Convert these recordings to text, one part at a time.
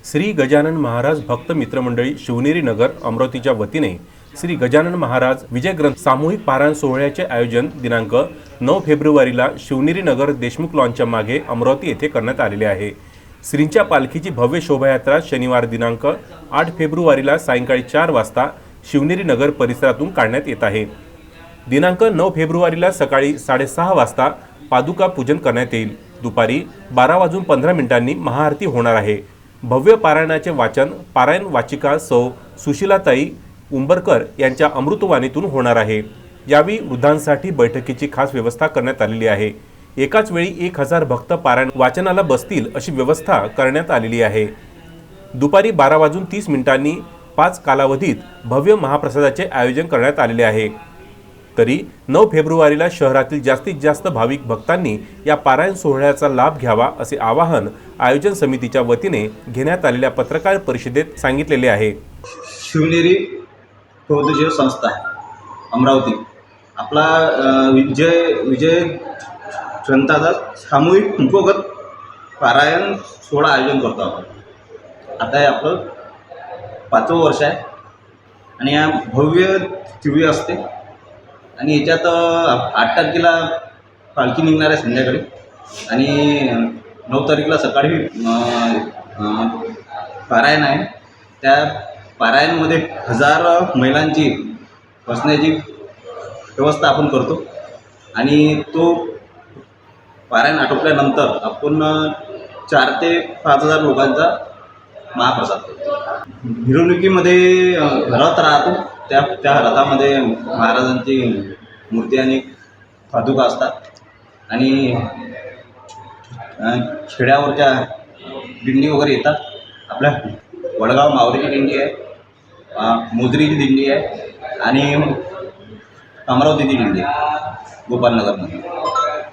श्री गजानन महाराज भक्त मित्रमंडळी शिवनेरी नगर अमरावतीच्या वतीने श्री गजानन महाराज विजय ग्रंथ सामूहिक पारायण सोहळ्याचे आयोजन दिनांक 9 फेब्रुवारीला शिवनेरी नगर देशमुख लॉनच्या मागे अमरावती येथे करण्यात आलेले आहे। श्रींच्या पालखीची भव्य शोभायात्रा शनिवार दिनांक 8 फेब्रुवारीला सायंकाळी 4 वाजता शिवनेरी नगर परिसरातून काढण्यात येत आहे। दिनांक 9 फेब्रुवारीला सकाळी 6:30 वाजता पादुका पूजन करण्यात येईल। दुपारी 12:15 महाआरती होणार आहे। भव्य पारायणाचे वाचन पारायण वाचिका सौ सुशीलाताई उंबरकर यांच्या अमृतवाणीतून होणार आहे। यावेळी वृद्धांसाठी बैठकीची खास व्यवस्था करण्यात आलेली आहे। एकाच वेळी 1000 भक्त पारायण वाचनाला बसतील अशी व्यवस्था करण्यात आलेली आहे। दुपारी 12:30 5 कालावधीत भव्य महाप्रसादाचे आयोजन करण्यात आलेले आहे। तरी 9 फेब्रुवारीला शहरातील जास्तीत जास्त भाविक भक्तांनी या पारायण सोहळ्याचा लाभ घ्यावा असे आवाहन आयोजन समितीच्या वतीने घेण्यात आलेल्या पत्रकार परिषदेत सांगितलेले आहे। शिवनेरी बौद्धजीव संस्था अमरावती आपला विजय ग्रंथाचा सामूहिक मुखोगत पारायण सोहळा आयोजन करतो आपण। आता हे आपलं 5वं वर्ष आहे आणि या भव्य दिव्य असते आणि याच्यात 8 तारखेला पालखी निघणार आहे संध्याकाळी आणि 9 तारखेला सकाळी पारायण आहे। त्या पारायणमध्ये 1000 महिलांची बसण्याची व्यवस्था आपण करतो आणि तो पारायण आटोपल्यानंतर आपण 4 ते 5000 लोकांचा महाप्रसाद करतो। मिरवणुकीमध्ये रथ राहतो, त्या रथामध्ये महाराजांची मूर्ती आणि पादुका असतात आणि खेड्यावरच्या दिंडी वगैरे येतात। आपल्या वडगाव मावळीची दिंडी आहे, मोजरीची दिंडी आहे आणि अमरावतीची दिंडी आहे गोपालनगरमध्ये,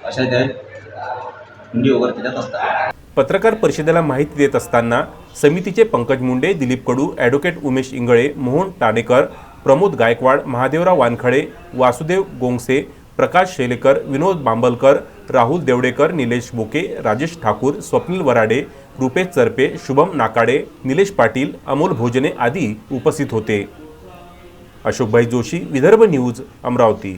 अशा त्या दिंडी वगैरे त्याच्यात असतात। पत्रकार परिषदेला माहिती देत असताना समितीचे पंकज मुंडे, दिलीप कडू, ॲडव्होकेट उमेश इंगळे, मोहन टाणेकर, प्रमोद गायकवाड, महादेवराव वानखडे, वासुदेव गोंगसे, प्रकाश शेलेकर, विनोद बांबलकर, राहुल देवडेकर, निलेश बोके, राजेश ठाकूर, स्वप्नील वराडे, रुपेश चरपे, शुभम नाकाडे, निलेश पाटील, अमोल भोजने आदी उपस्थित होते। अशोकभाई जोशी, विदर्भ न्यूज, अमरावती।